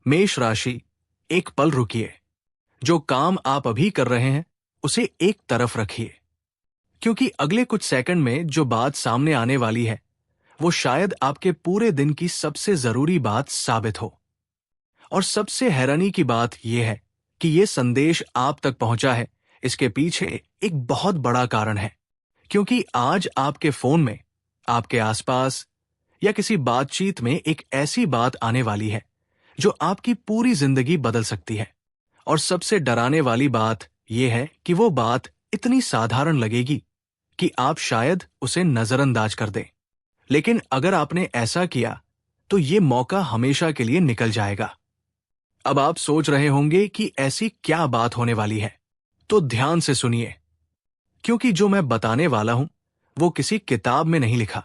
मेष राशि, एक पल रुकिए। जो काम आप अभी कर रहे हैं उसे एक तरफ रखिए, क्योंकि अगले कुछ सेकंड में जो बात सामने आने वाली है वो शायद आपके पूरे दिन की सबसे जरूरी बात साबित हो। और सबसे हैरानी की बात यह है कि यह संदेश आप तक पहुंचा है, इसके पीछे एक बहुत बड़ा कारण है। क्योंकि आज आपके फोन में, आपके आसपास या किसी बातचीत में एक ऐसी बात आने वाली है जो आपकी पूरी जिंदगी बदल सकती है। और सबसे डराने वाली बात यह है कि वो बात इतनी साधारण लगेगी कि आप शायद उसे नजरअंदाज कर दें। लेकिन अगर आपने ऐसा किया तो ये मौका हमेशा के लिए निकल जाएगा। अब आप सोच रहे होंगे कि ऐसी क्या बात होने वाली है, तो ध्यान से सुनिए, क्योंकि जो मैं बताने वाला हूं वो किसी किताब में नहीं लिखा।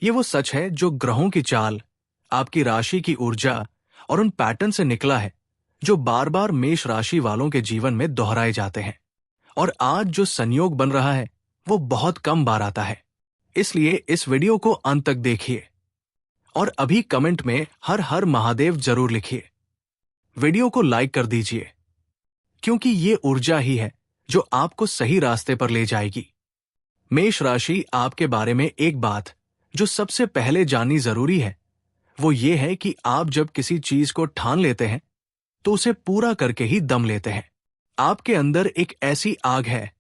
ये वो सच है जो ग्रहों की चाल, आपकी राशि की ऊर्जा और उन पैटर्न से निकला है जो बार बार मेष राशि वालों के जीवन में दोहराए जाते हैं। और आज जो संयोग बन रहा है वो बहुत कम बार आता है। इसलिए इस वीडियो को अंत तक देखिए और अभी कमेंट में हर हर महादेव जरूर लिखिए। वीडियो को लाइक कर दीजिए, क्योंकि ये ऊर्जा ही है जो आपको सही रास्ते पर ले जाएगी। मेष राशि, आपके बारे में एक बात जो सबसे पहले जाननी जरूरी है वो ये है कि आप जब किसी चीज को ठान लेते हैं तो उसे पूरा करके ही दम लेते हैं। आपके अंदर एक ऐसी आग है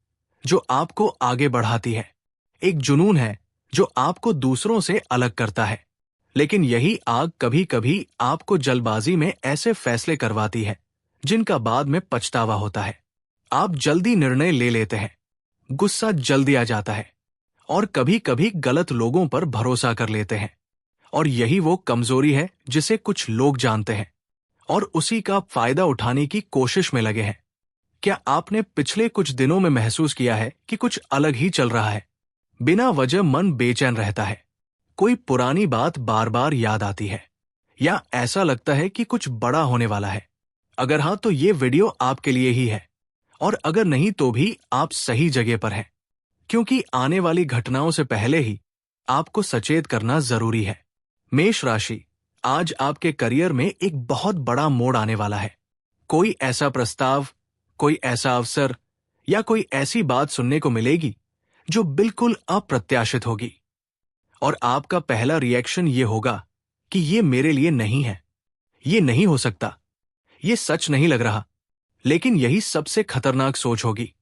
जो आपको आगे बढ़ाती है, एक जुनून है जो आपको दूसरों से अलग करता है। लेकिन यही आग कभी कभी आपको जल्दबाजी में ऐसे फैसले करवाती है जिनका बाद में पछतावा होता है। आप जल्दी निर्णय ले लेते हैं, गुस्सा जल्दी आ जाता है और कभी कभी गलत लोगों पर भरोसा कर लेते हैं। और यही वो कमजोरी है जिसे कुछ लोग जानते हैं और उसी का फायदा उठाने की कोशिश में लगे हैं। क्या आपने पिछले कुछ दिनों में महसूस किया है कि कुछ अलग ही चल रहा है? बिना वजह मन बेचैन रहता है, कोई पुरानी बात बार बार याद आती है, या ऐसा लगता है कि कुछ बड़ा होने वाला है। अगर हाँ, तो ये वीडियो आपके लिए ही है, और अगर नहीं तो भी आप सही जगह पर हैं, क्योंकि आने वाली घटनाओं से पहले ही आपको सचेत करना जरूरी है। मेष राशि, आज आपके करियर में एक बहुत बड़ा मोड़ आने वाला है। कोई ऐसा प्रस्ताव, कोई ऐसा अवसर या कोई ऐसी बात सुनने को मिलेगी जो बिल्कुल अप्रत्याशित होगी। और आपका पहला रिएक्शन ये होगा कि ये मेरे लिए नहीं है, ये नहीं हो सकता, ये सच नहीं लग रहा। लेकिन यही सबसे खतरनाक सोच होगी,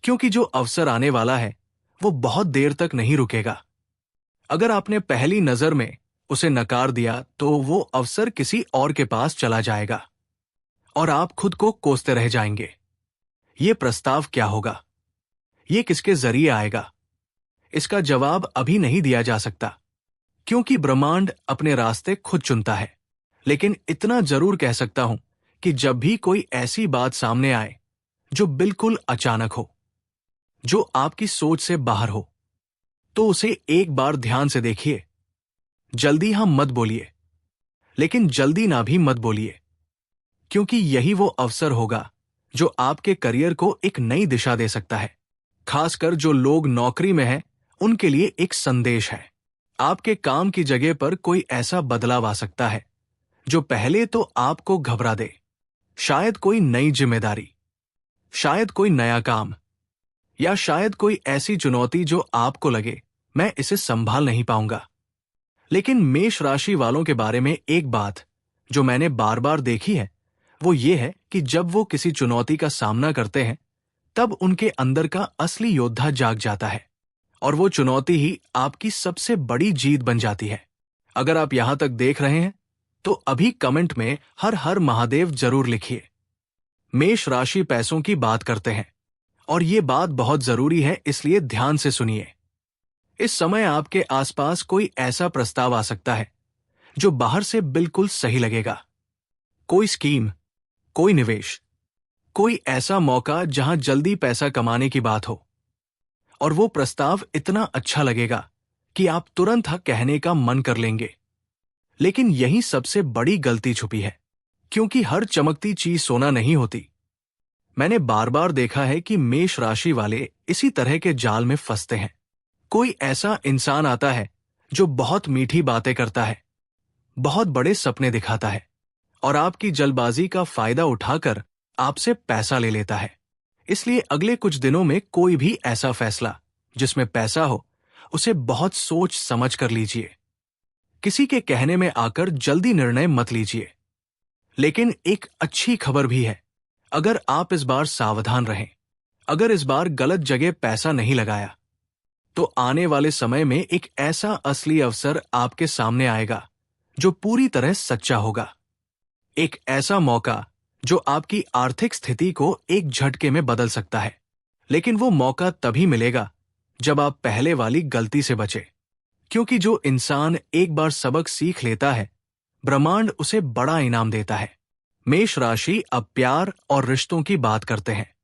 क्योंकि जो अवसर आने वाला है वो बहुत देर तक नहीं रुकेगा। अगर आपने पहली नजर में उसे नकार दिया तो वो अवसर किसी और के पास चला जाएगा और आप खुद को कोसते रह जाएंगे। ये प्रस्ताव क्या होगा? ये किसके जरिए आएगा? इसका जवाब अभी नहीं दिया जा सकता, क्योंकि ब्रह्मांड अपने रास्ते खुद चुनता है। लेकिन इतना जरूर कह सकता हूं कि जब भी कोई ऐसी बात सामने आए जो बिल्कुल अचानक हो, जो आपकी सोच से बाहर हो, तो उसे एक बार ध्यान से देखिए। जल्दी हाँ मत बोलिए, लेकिन जल्दी ना भी मत बोलिए, क्योंकि यही वो अवसर होगा जो आपके करियर को एक नई दिशा दे सकता है। खासकर जो लोग नौकरी में हैं, उनके लिए एक संदेश है। आपके काम की जगह पर कोई ऐसा बदलाव आ सकता है जो पहले तो आपको घबरा दे। शायद कोई नई जिम्मेदारी, शायद कोई नया काम, या शायद कोई ऐसी चुनौती जो आपको लगे मैं इसे संभाल नहीं पाऊंगा। लेकिन मेष राशि वालों के बारे में एक बात जो मैंने बार बार देखी है वो ये है कि जब वो किसी चुनौती का सामना करते हैं तब उनके अंदर का असली योद्धा जाग जाता है और वो चुनौती ही आपकी सबसे बड़ी जीत बन जाती है। अगर आप यहां तक देख रहे हैं तो अभी कमेंट में हर हर महादेव जरूर लिखिए। मेष राशि पैसों की बात करते हैं और ये बात बहुत जरूरी है, इसलिए ध्यान से सुनिए। इस समय आपके आसपास कोई ऐसा प्रस्ताव आ सकता है जो बाहर से बिल्कुल सही लगेगा। कोई स्कीम, कोई निवेश, कोई ऐसा मौका जहां जल्दी पैसा कमाने की बात हो। और वो प्रस्ताव इतना अच्छा लगेगा कि आप तुरंत हाँ कहने का मन कर लेंगे। लेकिन यही सबसे बड़ी गलती छुपी है, क्योंकि हर चमकती चीज सोना नहीं होती। मैंने बार बार देखा है कि मेष राशि वाले इसी तरह के जाल में फंसते हैं। कोई ऐसा इंसान आता है जो बहुत मीठी बातें करता है, बहुत बड़े सपने दिखाता है और आपकी जल्दबाजी का फायदा उठाकर आपसे पैसा ले लेता है। इसलिए अगले कुछ दिनों में कोई भी ऐसा फैसला जिसमें पैसा हो, उसे बहुत सोच समझ कर लीजिए। किसी के कहने में आकर जल्दी निर्णय मत लीजिए। लेकिन एक अच्छी खबर भी है, अगर आप इस बार सावधान रहें, अगर इस बार गलत जगह पैसा नहीं लगाया, तो आने वाले समय में एक ऐसा असली अवसर आपके सामने आएगा जो पूरी तरह सच्चा होगा। एक ऐसा मौका जो आपकी आर्थिक स्थिति को एक झटके में बदल सकता है। लेकिन वो मौका तभी मिलेगा जब आप पहले वाली गलती से बचे। क्योंकि जो इंसान एक बार सबक सीख लेता है, ब्रह्मांड उसे बड़ा इनाम देता है। मेष राशि अब प्यार और रिश्तों की बात करते हैं।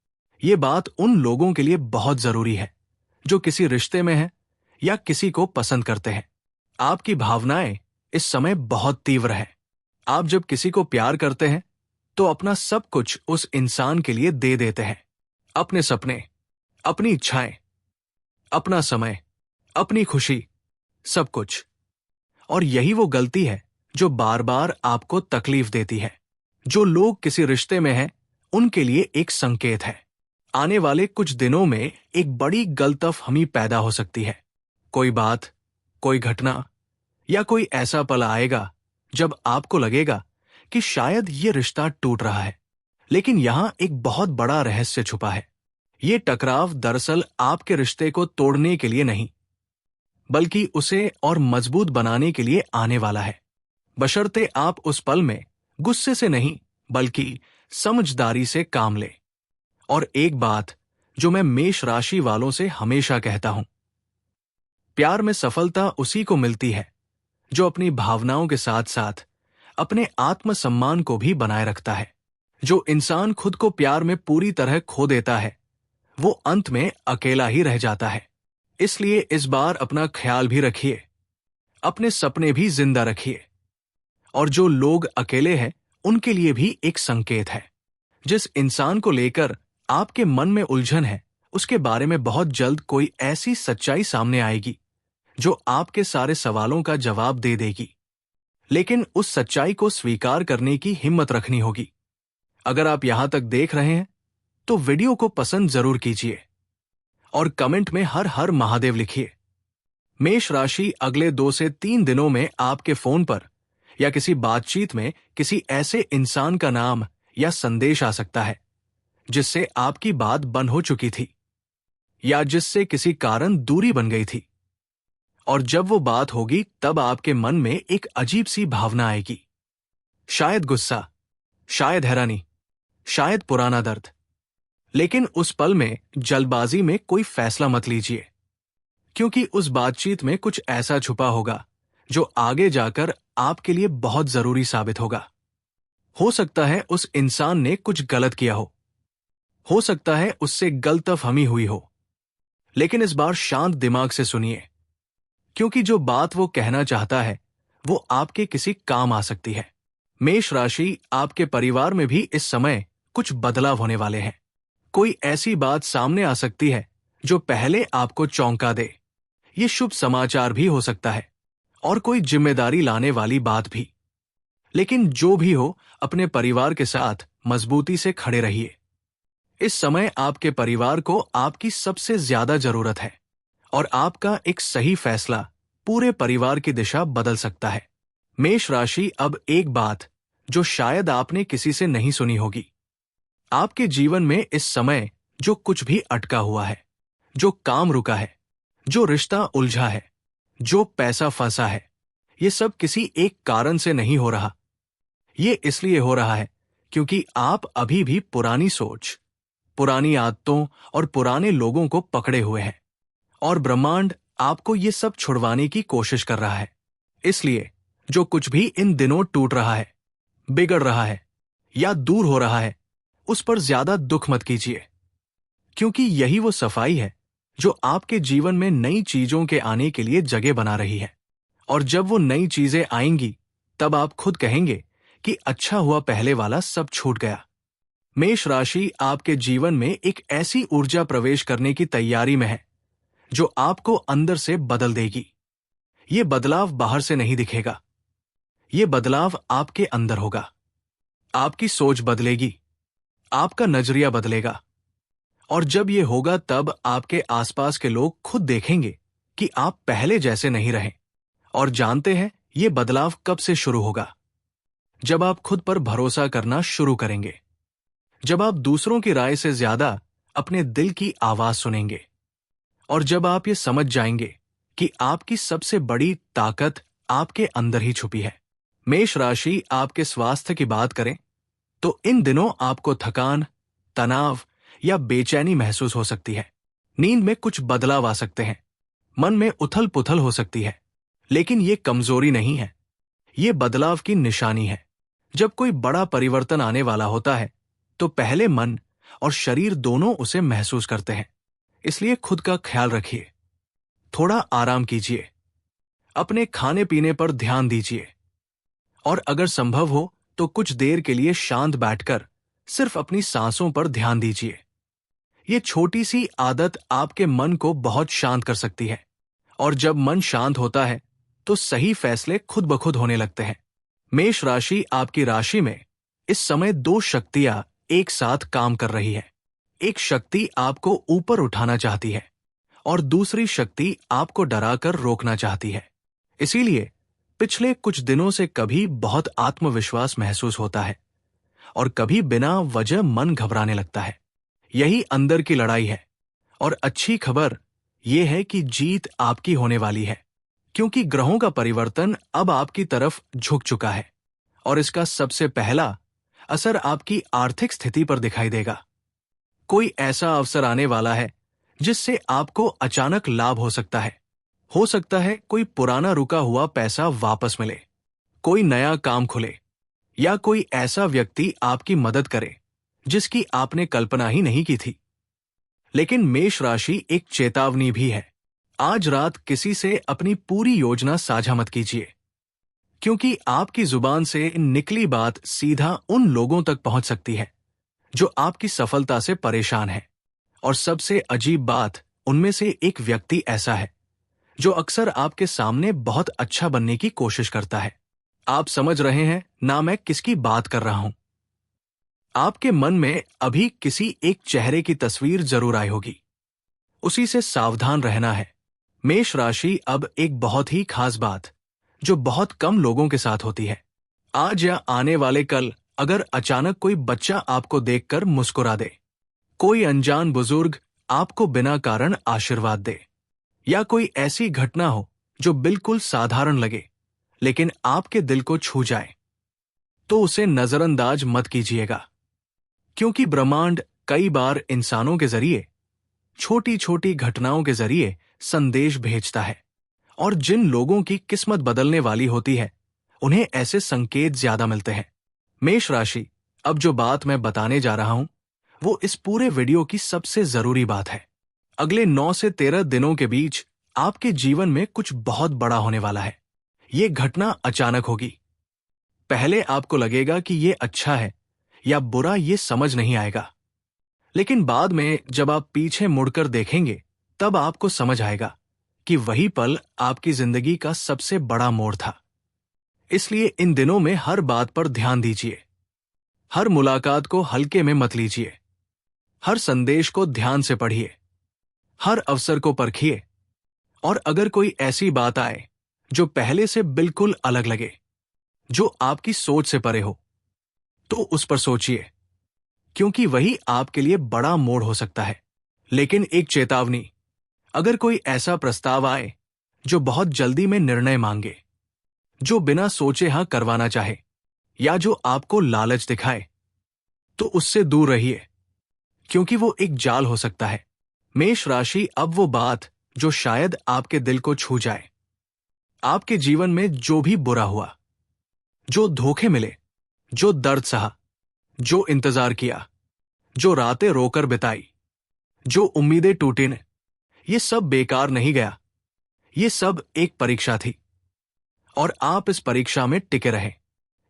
ये बात उन लोगों के लिए बहुत जरूरी है जो किसी रिश्ते में हैं या किसी को पसंद करते हैं। आपकी भावनाएं इस समय बहुत तीव्र है। आप जब किसी को प्यार करते हैं तो अपना सब कुछ उस इंसान के लिए दे देते हैं। अपने सपने, अपनी इच्छाएं, अपना समय, अपनी खुशी, सब कुछ। और यही वो गलती है जो बार बार आपको तकलीफ देती है। जो लोग किसी रिश्ते में हैं, उनके लिए एक संकेत है। आने वाले कुछ दिनों में एक बड़ी गलतफहमी पैदा हो सकती है। कोई बात, कोई घटना या कोई ऐसा पल आएगा जब आपको लगेगा कि शायद ये रिश्ता टूट रहा है। लेकिन यहां एक बहुत बड़ा रहस्य छुपा है। ये टकराव दरअसल आपके रिश्ते को तोड़ने के लिए नहीं, बल्कि उसे और मजबूत बनाने के लिए आने वाला है। बशर्ते आप उस पल में गुस्से से नहीं, बल्कि समझदारी से काम लें। और एक बात जो मैं मेष राशि वालों से हमेशा कहता हूं, प्यार में सफलता उसी को मिलती है जो अपनी भावनाओं के साथ साथ अपने आत्मसम्मान को भी बनाए रखता है। जो इंसान खुद को प्यार में पूरी तरह खो देता है, वो अंत में अकेला ही रह जाता है। इसलिए इस बार अपना ख्याल भी रखिए, अपने सपने भी जिंदा रखिए। और जो लोग अकेले हैं, उनके लिए भी एक संकेत है। जिस इंसान को लेकर आपके मन में उलझन है, उसके बारे में बहुत जल्द कोई ऐसी सच्चाई सामने आएगी जो आपके सारे सवालों का जवाब दे देगी। लेकिन उस सच्चाई को स्वीकार करने की हिम्मत रखनी होगी। अगर आप यहां तक देख रहे हैं तो वीडियो को पसंद जरूर कीजिए और कमेंट में हर हर महादेव लिखिए। मेष राशि अगले 2 से 3 दिनों में आपके फोन पर या किसी बातचीत में किसी ऐसे इंसान का नाम या संदेश आ सकता है जिससे आपकी बात बंद हो चुकी थी या जिससे किसी कारण दूरी बन गई थी। और जब वो बात होगी तब आपके मन में एक अजीब सी भावना आएगी। शायद गुस्सा, शायद हैरानी, शायद पुराना दर्द। लेकिन उस पल में जल्दबाजी में कोई फैसला मत लीजिए, क्योंकि उस बातचीत में कुछ ऐसा छुपा होगा जो आगे जाकर आपके लिए बहुत जरूरी साबित होगा। हो सकता है उस इंसान ने कुछ गलत किया हो सकता है उससे गलतफहमी हुई हो। लेकिन इस बार शांत दिमाग से सुनिए, क्योंकि जो बात वो कहना चाहता है वो आपके किसी काम आ सकती है। मेष राशि आपके परिवार में भी इस समय कुछ बदलाव होने वाले हैं। कोई ऐसी बात सामने आ सकती है जो पहले आपको चौंका दे। ये शुभ समाचार भी हो सकता है और कोई जिम्मेदारी लाने वाली बात भी। लेकिन जो भी हो, अपने परिवार के साथ मजबूती से खड़े रहिए। इस समय आपके परिवार को आपकी सबसे ज्यादा जरूरत है और आपका एक सही फैसला पूरे परिवार की दिशा बदल सकता है। मेष राशि अब एक बात जो शायद आपने किसी से नहीं सुनी होगी। आपके जीवन में इस समय जो कुछ भी अटका हुआ है, जो काम रुका है, जो रिश्ता उलझा है, जो पैसा फंसा है, ये सब किसी एक कारण से नहीं हो रहा। ये इसलिए हो रहा है क्योंकि आप अभी भी पुरानी सोच, पुरानी आदतों और पुराने लोगों को पकड़े हुए हैं। और ब्रह्मांड आपको ये सब छुड़वाने की कोशिश कर रहा है। इसलिए जो कुछ भी इन दिनों टूट रहा है, बिगड़ रहा है या दूर हो रहा है, उस पर ज्यादा दुख मत कीजिए, क्योंकि यही वो सफाई है जो आपके जीवन में नई चीजों के आने के लिए जगह बना रही है। और जब वो नई चीजें आएंगी तब आप खुद कहेंगे कि अच्छा हुआ पहले वाला सब छूट गया। मेष राशि आपके जीवन में एक ऐसी ऊर्जा प्रवेश करने की तैयारी में है जो आपको अंदर से बदल देगी। ये बदलाव बाहर से नहीं दिखेगा, ये बदलाव आपके अंदर होगा। आपकी सोच बदलेगी, आपका नजरिया बदलेगा। और जब ये होगा तब आपके आसपास के लोग खुद देखेंगे कि आप पहले जैसे नहीं रहे। और जानते हैं ये बदलाव कब से शुरू होगा? जब आप खुद पर भरोसा करना शुरू करेंगे, जब आप दूसरों की राय से ज्यादा अपने दिल की आवाज सुनेंगे, और जब आप ये समझ जाएंगे कि आपकी सबसे बड़ी ताकत आपके अंदर ही छुपी है। मेष राशि, आपके स्वास्थ्य की बात करें तो इन दिनों आपको थकान, तनाव या बेचैनी महसूस हो सकती है। नींद में कुछ बदलाव आ सकते हैं, मन में उथल पुथल हो सकती है। लेकिन ये कमजोरी नहीं है, ये बदलाव की निशानी है। जब कोई बड़ा परिवर्तन आने वाला होता है तो पहले मन और शरीर दोनों उसे महसूस करते हैं। इसलिए खुद का ख्याल रखिए, थोड़ा आराम कीजिए, अपने खाने पीने पर ध्यान दीजिए, और अगर संभव हो तो कुछ देर के लिए शांत बैठकर सिर्फ अपनी सांसों पर ध्यान दीजिए। ये छोटी सी आदत आपके मन को बहुत शांत कर सकती है। और जब मन शांत होता है तो सही फैसले खुद ब खुद होने लगते हैं। मेष राशि, आपकी राशि में इस समय दो शक्तियां एक साथ काम कर रही है। एक शक्ति आपको ऊपर उठाना चाहती है और दूसरी शक्ति आपको डराकर रोकना चाहती है। इसीलिए पिछले कुछ दिनों से कभी बहुत आत्मविश्वास महसूस होता है और कभी बिना वजह मन घबराने लगता है। यही अंदर की लड़ाई है। और अच्छी खबर यह है कि जीत आपकी होने वाली है, क्योंकि ग्रहों का परिवर्तन अब आपकी तरफ झुक चुका है और इसका सबसे पहला असर आपकी आर्थिक स्थिति पर दिखाई देगा। कोई ऐसा अवसर आने वाला है जिससे आपको अचानक लाभ हो सकता है। हो सकता है कोई पुराना रुका हुआ पैसा वापस मिले, कोई नया काम खुले, या कोई ऐसा व्यक्ति आपकी मदद करे जिसकी आपने कल्पना ही नहीं की थी। लेकिन मेष राशि, एक चेतावनी भी है। आज रात किसी से अपनी पूरी योजना साझा मत कीजिए, क्योंकि आपकी जुबान से निकली बात सीधा उन लोगों तक पहुंच सकती है जो आपकी सफलता से परेशान है। और सबसे अजीब बात, उनमें से एक व्यक्ति ऐसा है जो अक्सर आपके सामने बहुत अच्छा बनने की कोशिश करता है। आप समझ रहे हैं ना मैं किसकी बात कर रहा हूं? आपके मन में अभी किसी एक चेहरे की तस्वीर जरूर आई होगी। उसी से सावधान रहना है। मेष राशि, अब एक बहुत ही खास बात जो बहुत कम लोगों के साथ होती है। आज या आने वाले कल अगर अचानक कोई बच्चा आपको देखकर मुस्कुरा दे, कोई अनजान बुजुर्ग आपको बिना कारण आशीर्वाद दे, या कोई ऐसी घटना हो जो बिल्कुल साधारण लगे लेकिन आपके दिल को छू जाए, तो उसे नजरअंदाज मत कीजिएगा। क्योंकि ब्रह्मांड कई बार इंसानों के जरिए, छोटी छोटी घटनाओं के जरिए संदेश भेजता है, और जिन लोगों की किस्मत बदलने वाली होती है उन्हें ऐसे संकेत ज्यादा मिलते हैं। मेष राशि, अब जो बात मैं बताने जा रहा हूं वो इस पूरे वीडियो की सबसे जरूरी बात है। अगले 9 से 13 दिनों के बीच आपके जीवन में कुछ बहुत बड़ा होने वाला है। ये घटना अचानक होगी। पहले आपको लगेगा कि ये अच्छा है या बुरा, ये समझ नहीं आएगा, लेकिन बाद में जब आप पीछे मुड़कर देखेंगे तब आपको समझ आएगा कि वही पल आपकी जिंदगी का सबसे बड़ा मोड़ था। इसलिए इन दिनों में हर बात पर ध्यान दीजिए, हर मुलाकात को हल्के में मत लीजिए, हर संदेश को ध्यान से पढ़िए, हर अवसर को परखिए, और अगर कोई ऐसी बात आए जो पहले से बिल्कुल अलग लगे, जो आपकी सोच से परे हो, तो उस पर सोचिए, क्योंकि वही आपके लिए बड़ा मोड़ हो सकता है। लेकिन एक चेतावनी, अगर कोई ऐसा प्रस्ताव आए जो बहुत जल्दी में निर्णय मांगे, जो बिना सोचे हां करवाना चाहे, या जो आपको लालच दिखाए, तो उससे दूर रहिए, क्योंकि वो एक जाल हो सकता है। मेष राशि, अब वो बात जो शायद आपके दिल को छू जाए। आपके जीवन में जो भी बुरा हुआ, जो धोखे मिले, जो दर्द सहा, जो इंतजार किया, जो रातें रोकर बिताई, जो उम्मीदें टूटी ने, ये सब बेकार नहीं गया। ये सब एक परीक्षा थी और आप इस परीक्षा में टिके रहे।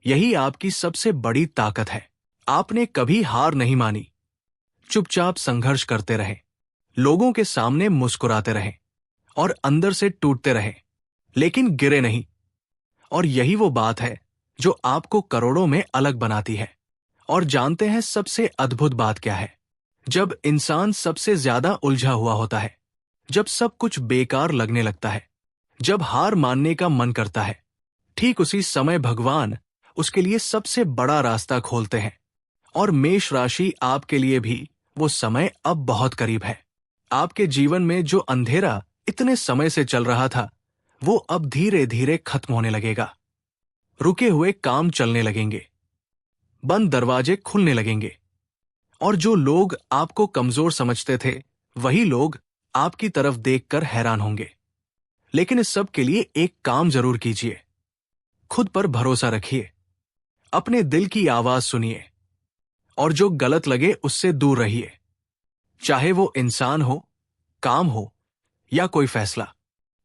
यही आपकी सबसे बड़ी ताकत है। आपने कभी हार नहीं मानी, चुपचाप संघर्ष करते रहे, लोगों के सामने मुस्कुराते रहे और अंदर से टूटते रहे, लेकिन गिरे नहीं। और यही वो बात है जो आपको करोड़ों में अलग बनाती है। और जानते हैं सबसे अद्भुत बात क्या है? जब इंसान सबसे ज्यादा उलझा हुआ होता है, जब सब कुछ बेकार लगने लगता है, जब हार मानने का मन करता है, ठीक उसी समय भगवान उसके लिए सबसे बड़ा रास्ता खोलते हैं। और मेष राशि, आपके लिए भी वो समय अब बहुत करीब है। आपके जीवन में जो अंधेरा इतने समय से चल रहा था, वो अब धीरे धीरे खत्म होने लगेगा। रुके हुए काम चलने लगेंगे, बंद दरवाजे खुलने लगेंगे, और जो लोग आपको कमजोर समझते थे, वही लोग आपकी तरफ देखकर हैरान होंगे। लेकिन इस सब के लिए एक काम जरूर कीजिए। खुद पर भरोसा रखिए, अपने दिल की आवाज सुनिए, और जो गलत लगे उससे दूर रहिए। चाहे वो इंसान हो, काम हो, या कोई फैसला।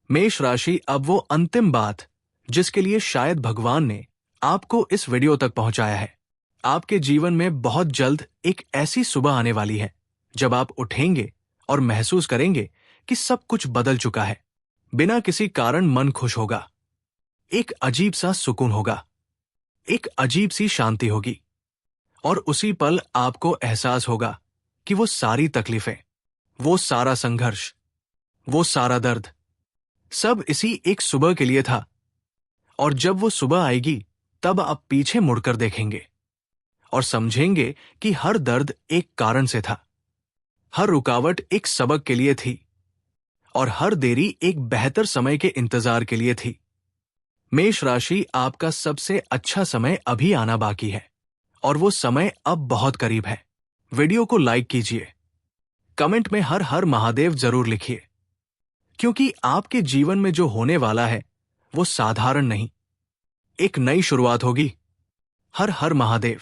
मेष राशि, अब वो अंतिम बात जिसके लिए शायद भगवान ने आपको इस वीडियो तक पहुंचाया है। आपके जीवन में बहुत जल्द एक ऐसी सुबह आने वाली है जब आप उठेंगे और महसूस करेंगे कि सब कुछ बदल चुका है। बिना किसी कारण मन खुश होगा, एक अजीब सा सुकून होगा, एक अजीब सी शांति होगी, और उसी पल आपको एहसास होगा कि वो सारी तकलीफें, वो सारा संघर्ष, वो सारा दर्द, सब इसी एक सुबह के लिए था। और जब वो सुबह आएगी, तब आप पीछे मुड़कर देखेंगे और समझेंगे कि हर दर्द एक कारण से था, हर रुकावट एक सबक के लिए थी, और हर देरी एक बेहतर समय के इंतजार के लिए थी। मेष राशि, आपका सबसे अच्छा समय अभी आना बाकी है, और वो समय अब बहुत करीब है। वीडियो को लाइक कीजिए, कमेंट में हर हर महादेव जरूर लिखिए, क्योंकि आपके जीवन में जो होने वाला है वो साधारण नहीं, एक नई शुरुआत होगी। हर हर महादेव।